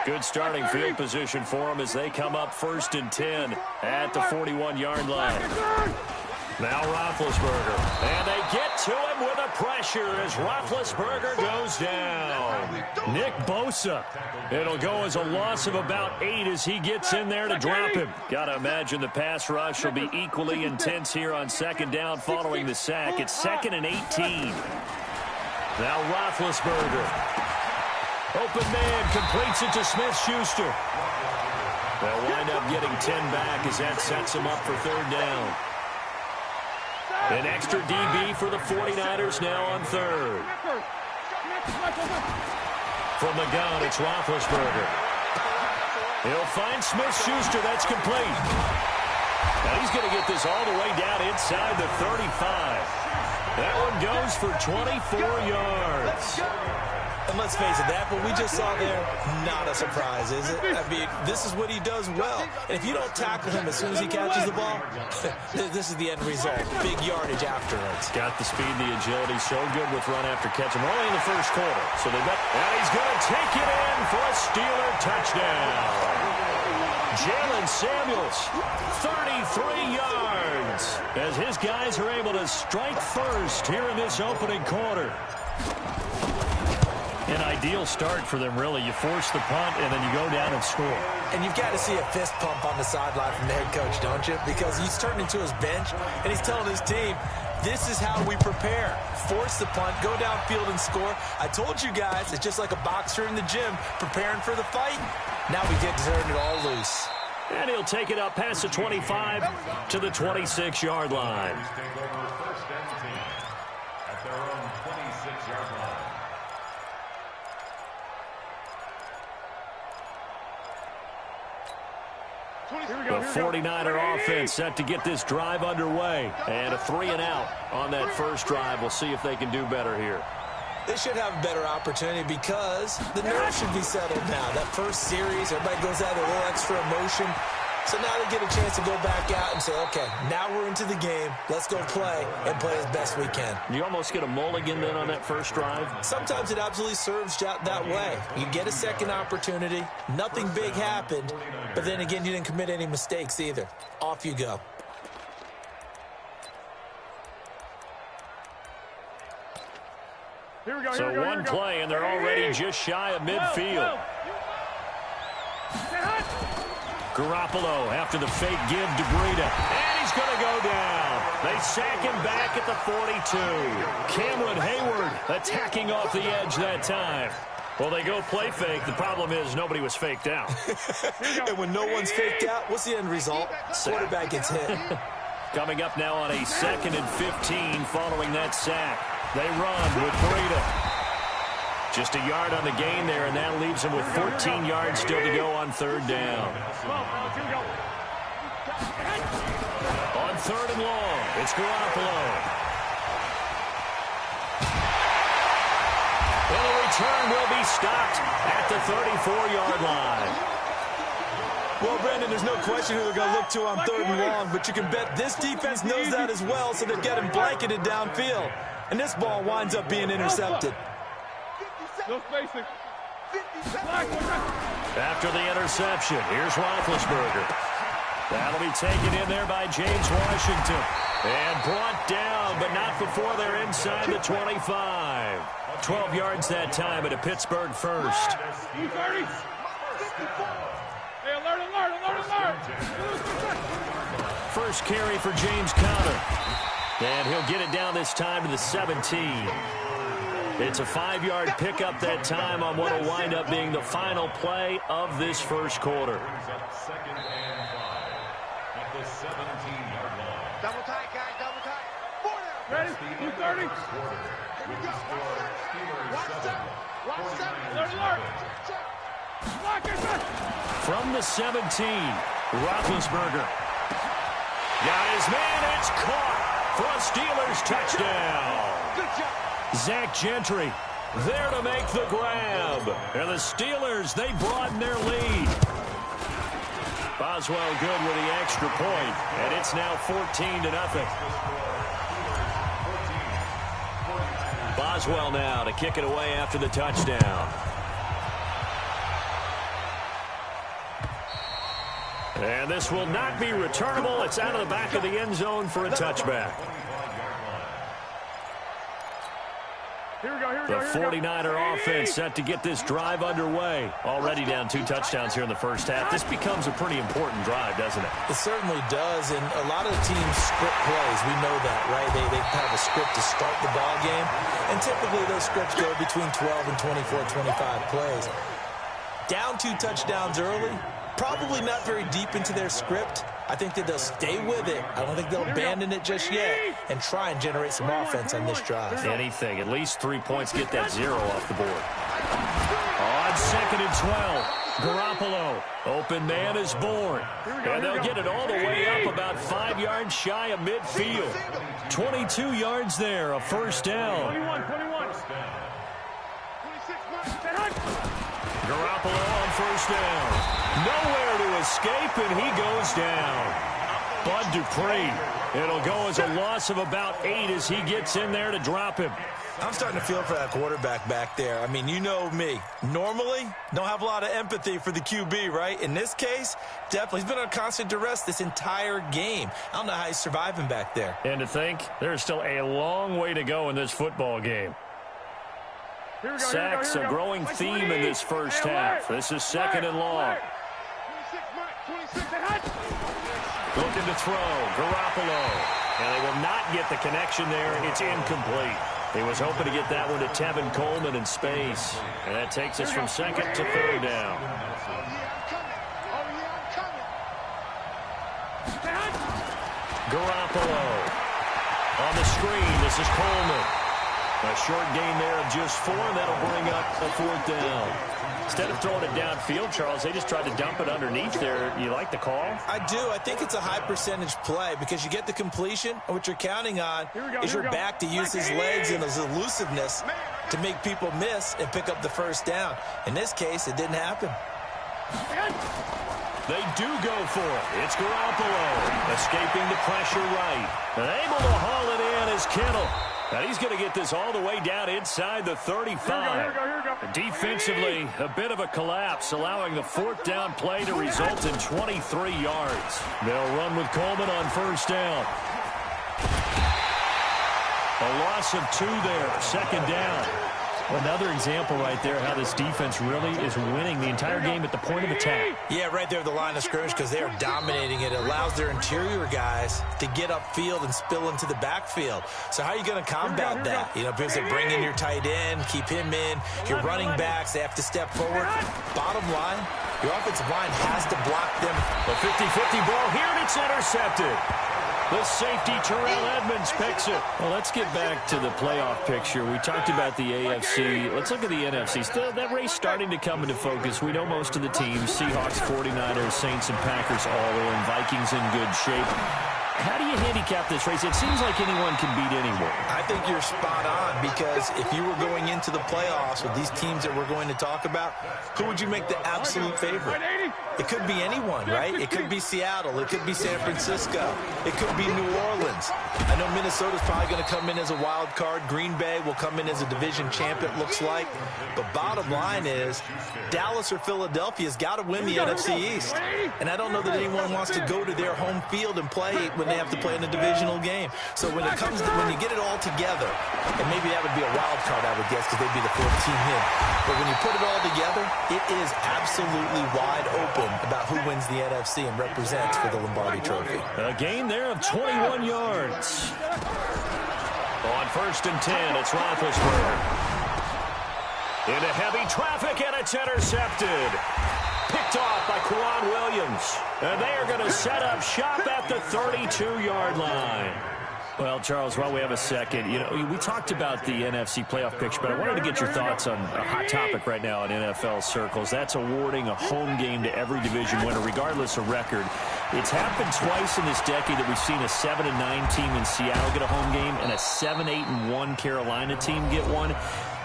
Good starting field position for them as they come up 1st and 10 at the 41-yard line. Now Roethlisberger. And they get to him with a pressure as Roethlisberger goes down. Nick Bosa. It'll go as a loss of about 8 as he gets in there to drop him. Got to imagine the pass rush will be equally intense here on 2nd down following the sack. It's 2nd and 18. Now Roethlisberger. Open man completes it to Smith-Schuster. They'll wind up getting 10 back as that sets him up for 3rd down. An extra DB for the 49ers now on 3rd. From the gun, it's Roethlisberger. He'll find Smith-Schuster. That's complete. Now he's going to get this all the way down inside the 35. That one goes for 24 yards. And let's face it, that what we just saw there, not a surprise, is it? I mean, this is what he does well. And if you don't tackle him as soon as he catches the ball, this is the end result. Big yardage afterwards. Got the speed, the agility, so good with run after catch. And only in the 1st quarter. So they bet. And he's going to take it in for a Steeler touchdown. Jalen Samuels, 33 yards, as his guys are able to strike first here in this opening quarter. An ideal start for them, really. You force the punt, and then you go down and score. And you've got to see a fist pump on the sideline from the head coach, don't you? Because he's turned into his bench, and he's telling his team, this is how we prepare. Force the punt, go downfield and score. I told you guys, it's just like a boxer in the gym preparing for the fight. Now we get to turn it all loose. And he'll take it up past the 25 to the 26-yard line. The 49er offense set to get this drive underway. And a 3-and-out on that first drive. We'll see if they can do better here. They should have a better opportunity because the nerves should be settled now. That first series, everybody goes out with a little extra emotion. So now they get a chance to go back out and say, okay, now we're into the game. Let's go play and play as best we can. You almost get a mulligan then on that first drive? Sometimes it absolutely serves that way. You get a second opportunity. Nothing big happened. But then again, you didn't commit any mistakes either. Off you go. So one play, and they're already just shy of midfield. Garoppolo after the fake give to Breida. And he's going to go down. They sack him back at the 42. Cameron Hayward attacking off the edge that time. Well, they go play fake. The problem is nobody was faked out. And when no one's faked out, what's the end result? Quarterback gets hit. Coming up now on a 2nd and 15 following that sack. They run with Breida. Just a yard on the gain there, and that leaves them with 14 yards still to go on 3rd down. On 3rd and long, it's Garoppolo. And the return will be stopped at the 34-yard line. Well, Brandon, there's no question who they're going to look to on 3rd and long, but you can bet this defense knows that as well, so they've got him blanketed downfield. And this ball winds up being intercepted. After the interception, here's Roethlisberger. That'll be taken in there by James Washington. And brought down, but not before they're inside the 25. 12 yards that time at a Pittsburgh first. First carry for James Conner. And he'll get it down this time to the 17. It's a 5-yard pickup that time on what will wind up being the final play of this first quarter. Double tight, guys, double tight. Ready? 2:30. From the 17, Roethlisberger. Got his man, it's caught for a Steelers touchdown. Zach Gentry there to make the grab. And the Steelers, they broaden their lead. Boswell good with the extra point, and it's now 14-0. Boswell now to kick it away after the touchdown. And this will not be returnable. It's out of the back of the end zone for a touchback. The 49er offense set to get this drive underway. Already down 2 touchdowns here in the first half. This becomes a pretty important drive, doesn't it? It certainly does, and a lot of teams script plays. We know that, right? They have a script to start the ball game, and typically those scripts go between 12 and 24, 25 plays. Down 2 touchdowns early, probably not very deep into their script. I think that they'll stay with it. I don't think they'll abandon it just yet and try and generate some offense on this drive. Anything. At least 3 points. Get that 0 off the board. On 2nd and 12. Garoppolo. Open man is born. And they'll get it all the way up about 5 yards shy of midfield. 22 yards there. A first down. 21. Garoppolo on first down. Nowhere to escape, and he goes down. Bud Dupree. It'll go as a loss of about 8 as he gets in there to drop him. I'm starting to feel for that quarterback back there. I mean, you know me. Normally, don't have a lot of empathy for the QB, right? In this case, definitely. He's been on constant duress this entire game. I don't know how he's surviving back there. And to think, there's still a long way to go in this football game. Sacks, a growing theme in this first half. This is 2nd and long. Looking to throw. Garoppolo. And they will not get the connection there. It's incomplete. He was hoping to get that one to Tevin Coleman in space. And that takes us from 2nd to 3rd down. Garoppolo. On the screen, this is Coleman. A short gain there of just 4, and that'll bring up a 4th down. Instead of throwing it downfield, Charles, they just tried to dump it underneath there. You like the call? I do. I think it's a high-percentage play because you get the completion, and what you're counting on is your back to use his legs and his elusiveness to make people miss and pick up the first down. In this case, it didn't happen. They do go for it. It's Garoppolo escaping the pressure right. And able to haul it in is Kittle. And he's going to get this all the way down inside the 35. Here we go. Defensively, a bit of a collapse, allowing the 4th down play to result in 23 yards. They'll run with Coleman on first down. A loss of 2 there, 2nd down. Another example right there how this defense really is winning the entire game at the point of attack. Yeah, right there at the line of scrimmage because they are dominating it. It allows their interior guys to get upfield and spill into the backfield. So how are you going to combat that? You know, people say bring in your tight end, keep him in. Your running backs, they have to step forward. Bottom line, your offensive line has to block them. A 50-50 ball here, and it's intercepted. The safety, Terrell Edmonds, picks it. Well, let's get back to the playoff picture. We talked about the AFC. Let's look at the NFC. Still, that race starting to come into focus. We know most of the teams, Seahawks, 49ers, Saints, and Packers all are in. Vikings in good shape. How do you handicap this race? It seems like anyone can beat anyone. I think you're spot on because if you were going into the playoffs with these teams that we're going to talk about, who would you make the absolute favorite? It could be anyone, right? It could be Seattle. It could be San Francisco. It could be New Orleans. I know Minnesota's probably going to come in as a wild card. Green Bay will come in as a division champ, it looks like. But bottom line is Dallas or Philadelphia's got to win the NFC East. And I don't know that anyone wants to go to their home field and play when they have to play in a divisional game. So when it comes to, when you get it all together, and maybe that would be a wild card, I would guess, because they'd be the 4th team in. But when you put it all together, it is absolutely wide open about who wins the NFC and represents for the Lombardi Trophy. A gain there of 21 yards. On 1st and 10, it's Roethlisberger. Into heavy traffic, and it's intercepted. Picked off by Quan Williams. And they are going to set up shop at the 32-yard line. Well, Charles, while we have a second, you know, we talked about the NFC playoff picture, but I wanted to get your thoughts on a hot topic right now in NFL circles. That's awarding a home game to every division winner, regardless of record. It's happened twice in this decade that we've seen a 7-9 team in Seattle get a home game and a 7-8-1 Carolina team get one.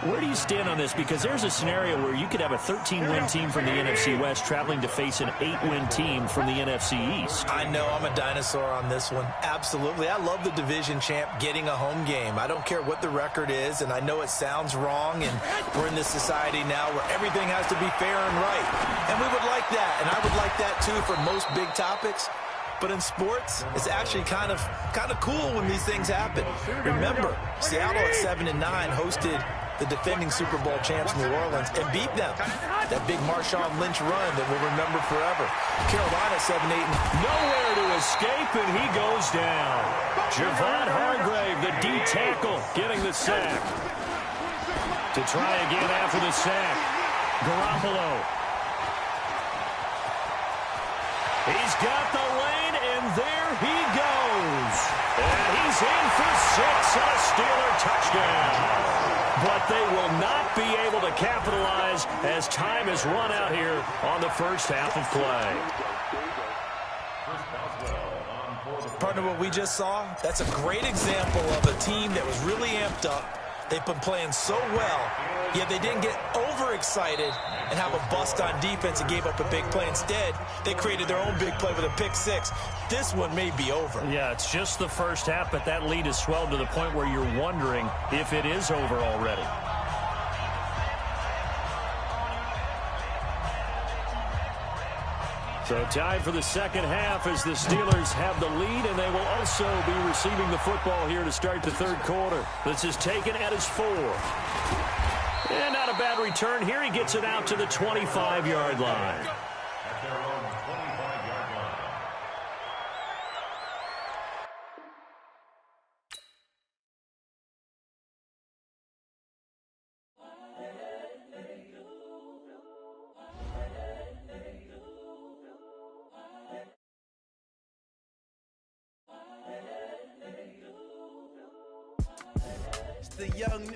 Where do you stand on this? Because there's a scenario where you could have a 13-win team from the NFC West traveling to face an 8-win team from the NFC East. I know I'm a dinosaur on this one. Absolutely. I love the division champ getting a home game. I don't care what the record is, and I know it sounds wrong, and we're in this society now where everything has to be fair and right. And we would like that, and I would like that too for most big topics. But in sports, it's actually kind of cool when these things happen. Remember, Seattle at 7-9 hosted the defending Super Bowl champs New Orleans and beat them. That big Marshawn Lynch run that we'll remember forever. Carolina 7-8. Nowhere to escape, and he goes down. Javon Hargrave, the D tackle, getting the sack. To try again after the sack. Garoppolo. He's got the lane, and there he goes. And he's in for 6 and a Steeler touchdown. But they will not be able to capitalize as time has run out here on the first half of play. Partner, what we just saw, that's a great example of a team that was really amped up. They've been playing so well, yet they didn't get overexcited and have a bust on defense and gave up a big play. Instead, they created their own big play with a pick six. This one may be over. Yeah, it's just the first half, but that lead has swelled to the point where you're wondering if it is over already. So tied for the second half as the Steelers have the lead, and they will also be receiving the football here to start the third quarter. This is taken at his 4. And not a bad return here. He gets it out to the 25-yard line. The young